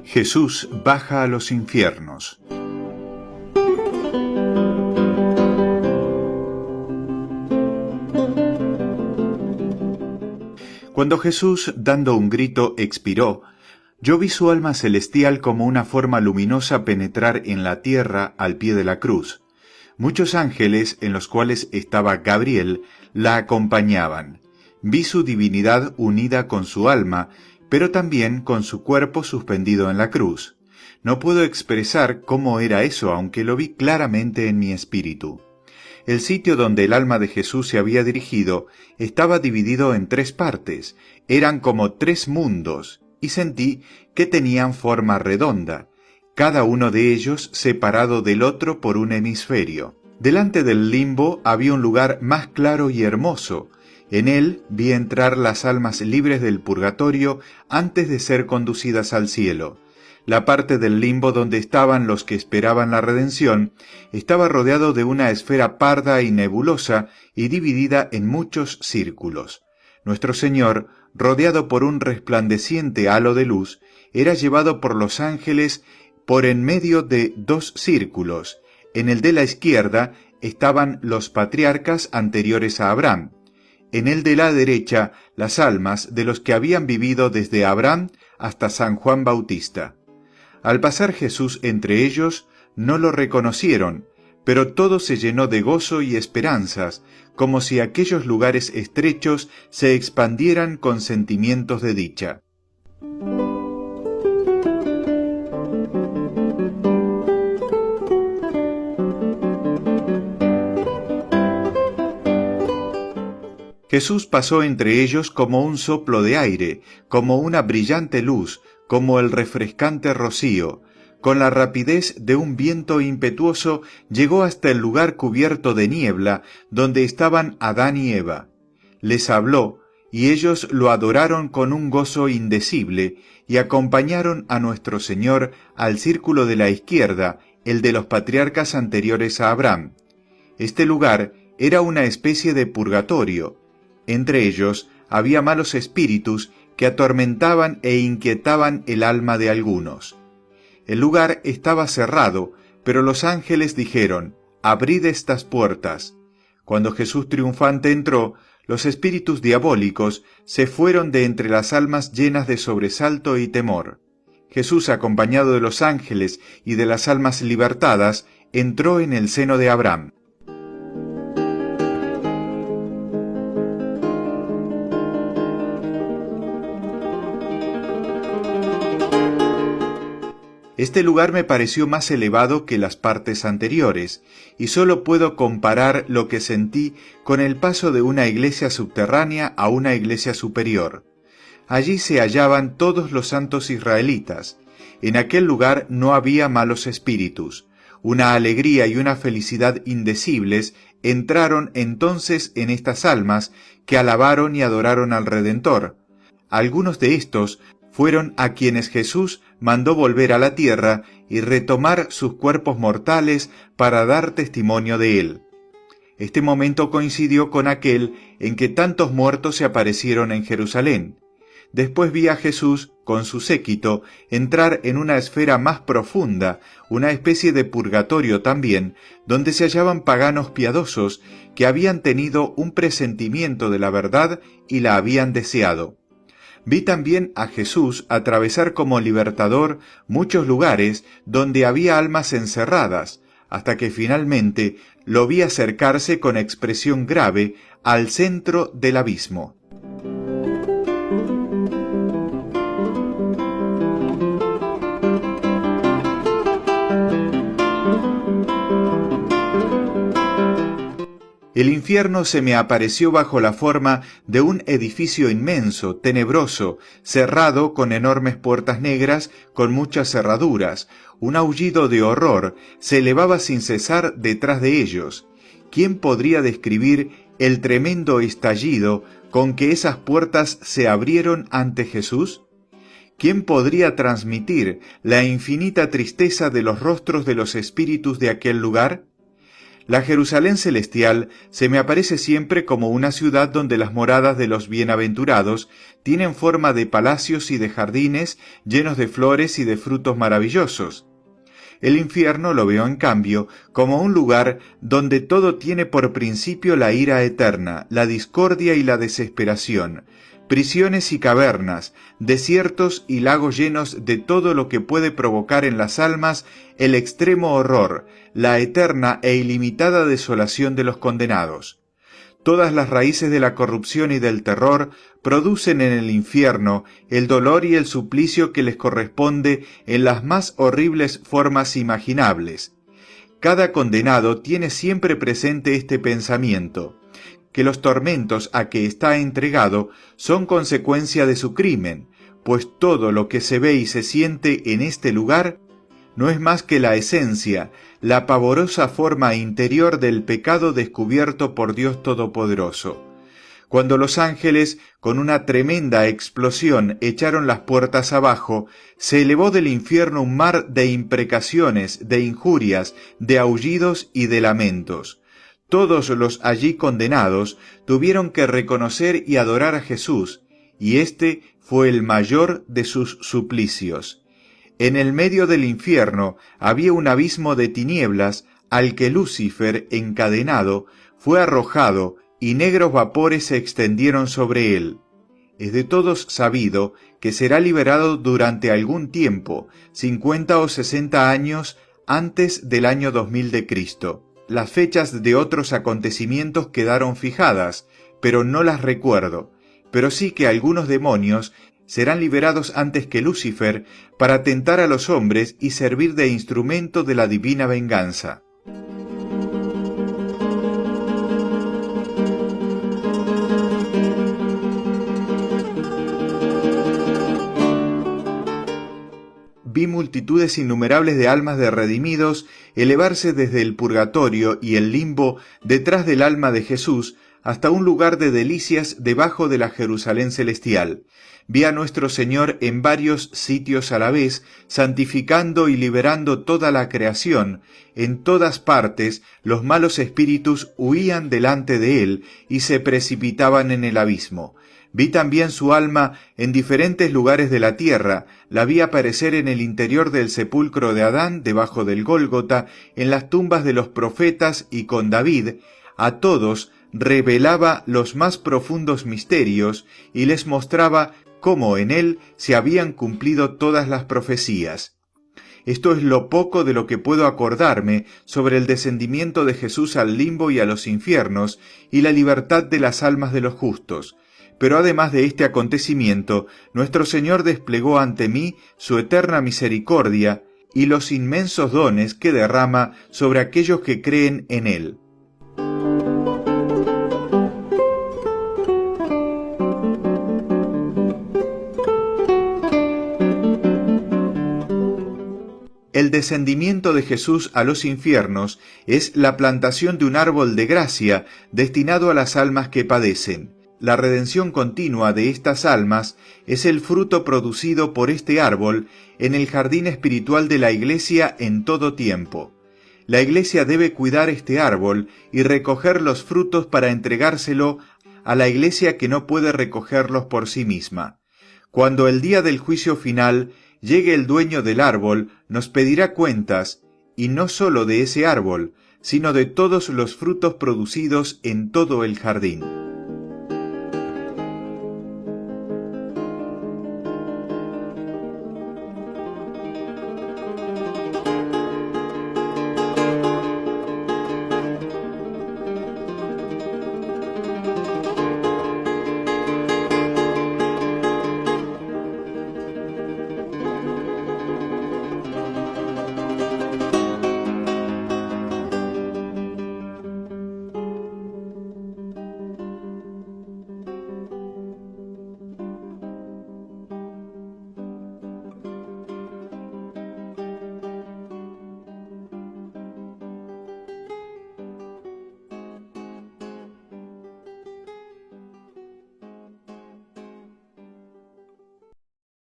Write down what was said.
Jesús baja a los infiernos. Cuando Jesús, dando un grito, expiró, yo vi su alma celestial como una forma luminosa penetrar en la tierra al pie de la cruz. Muchos ángeles, en los cuales estaba Gabriel, la acompañaban. Vi su divinidad unida con su alma, pero también con su cuerpo suspendido en la cruz. No puedo expresar cómo era eso, aunque lo vi claramente en mi espíritu. El sitio donde el alma de Jesús se había dirigido estaba dividido en 3 partes, eran como 3 mundos, y sentí que tenían forma redonda, cada uno de ellos separado del otro por un hemisferio. Delante del limbo había un lugar más claro y hermoso. En él vi entrar las almas libres del purgatorio antes de ser conducidas al cielo. La parte del limbo donde estaban los que esperaban la redención estaba rodeado de una esfera parda y nebulosa y dividida en muchos círculos. Nuestro Señor, rodeado por un resplandeciente halo de luz, era llevado por los ángeles por en medio de 2 círculos. En el de la izquierda estaban los patriarcas anteriores a Abraham. En el de la derecha, las almas de los que habían vivido desde Abraham hasta San Juan Bautista. Al pasar Jesús entre ellos, no lo reconocieron, pero todo se llenó de gozo y esperanzas, como si aquellos lugares estrechos se expandieran con sentimientos de dicha. Jesús pasó entre ellos como un soplo de aire, como una brillante luz, como el refrescante rocío. Con la rapidez de un viento impetuoso llegó hasta el lugar cubierto de niebla, donde estaban Adán y Eva. Les habló, y ellos lo adoraron con un gozo indecible, y acompañaron a nuestro Señor al círculo de la izquierda, el de los patriarcas anteriores a Abraham. Este lugar era una especie de purgatorio. Entre ellos había malos espíritus que atormentaban e inquietaban el alma de algunos. El lugar estaba cerrado, pero los ángeles dijeron, «Abrid estas puertas». Cuando Jesús triunfante entró, los espíritus diabólicos se fueron de entre las almas llenas de sobresalto y temor. Jesús, acompañado de los ángeles y de las almas libertadas, entró en el seno de Abraham. Este lugar me pareció más elevado que las partes anteriores, y solo puedo comparar lo que sentí con el paso de una iglesia subterránea a una iglesia superior. Allí se hallaban todos los santos israelitas. En aquel lugar no había malos espíritus. Una alegría y una felicidad indecibles entraron entonces en estas almas que alabaron y adoraron al Redentor. Algunos de estos fueron a quienes Jesús mandó volver a la tierra y retomar sus cuerpos mortales para dar testimonio de él. Este momento coincidió con aquel en que tantos muertos se aparecieron en Jerusalén. Después vi a Jesús, con su séquito, entrar en una esfera más profunda, una especie de purgatorio también, donde se hallaban paganos piadosos que habían tenido un presentimiento de la verdad y la habían deseado. Vi también a Jesús atravesar como libertador muchos lugares donde había almas encerradas, hasta que finalmente lo vi acercarse con expresión grave al centro del abismo. El infierno se me apareció bajo la forma de un edificio inmenso, tenebroso, cerrado con enormes puertas negras con muchas cerraduras. Un aullido de horror se elevaba sin cesar detrás de ellos. ¿Quién podría describir el tremendo estallido con que esas puertas se abrieron ante Jesús? ¿Quién podría transmitir la infinita tristeza de los rostros de los espíritus de aquel lugar? La Jerusalén celestial se me aparece siempre como una ciudad donde las moradas de los bienaventurados tienen forma de palacios y de jardines llenos de flores y de frutos maravillosos. El infierno lo veo, en cambio, como un lugar donde todo tiene por principio la ira eterna, la discordia y la desesperación, prisiones y cavernas, desiertos y lagos llenos de todo lo que puede provocar en las almas el extremo horror, la eterna e ilimitada desolación de los condenados. Todas las raíces de la corrupción y del terror producen en el infierno el dolor y el suplicio que les corresponde en las más horribles formas imaginables. Cada condenado tiene siempre presente este pensamiento, que los tormentos a que está entregado son consecuencia de su crimen, pues todo lo que se ve y se siente en este lugar no es más que la esencia, la pavorosa forma interior del pecado descubierto por Dios Todopoderoso. Cuando los ángeles, con una tremenda explosión, echaron las puertas abajo, se elevó del infierno un mar de imprecaciones, de injurias, de aullidos y de lamentos. Todos los allí condenados tuvieron que reconocer y adorar a Jesús, y este fue el mayor de sus suplicios. En el medio del infierno había un abismo de tinieblas al que Lucifer, encadenado, fue arrojado y negros vapores se extendieron sobre él. Es de todos sabido que será liberado durante algún tiempo, 50 o 60 años antes del año 2000 de Cristo. Las fechas de otros acontecimientos quedaron fijadas, pero no las recuerdo, pero sí que algunos demonios serán liberados antes que Lucifer para tentar a los hombres y servir de instrumento de la divina venganza. Vi multitudes innumerables de almas de redimidos elevarse desde el purgatorio y el limbo detrás del alma de Jesús hasta un lugar de delicias debajo de la Jerusalén celestial. Vi a nuestro Señor en varios sitios a la vez, santificando y liberando toda la creación. En todas partes los malos espíritus huían delante de él y se precipitaban en el abismo. Vi también su alma en diferentes lugares de la tierra, la vi aparecer en el interior del sepulcro de Adán, debajo del Gólgota, en las tumbas de los profetas y con David. A todos revelaba los más profundos misterios y les mostraba cómo en él se habían cumplido todas las profecías. Esto es lo poco de lo que puedo acordarme sobre el descendimiento de Jesús al limbo y a los infiernos y la libertad de las almas de los justos. Pero además de este acontecimiento, nuestro Señor desplegó ante mí su eterna misericordia y los inmensos dones que derrama sobre aquellos que creen en él. El descendimiento de Jesús a los infiernos es la plantación de un árbol de gracia destinado a las almas que padecen. La redención continua de estas almas es el fruto producido por este árbol en el jardín espiritual de la Iglesia en todo tiempo. La Iglesia debe cuidar este árbol y recoger los frutos para entregárselo a la Iglesia que no puede recogerlos por sí misma. Cuando el día del juicio final llegue, el dueño del árbol nos pedirá cuentas, y no sólo de ese árbol, sino de todos los frutos producidos en todo el jardín.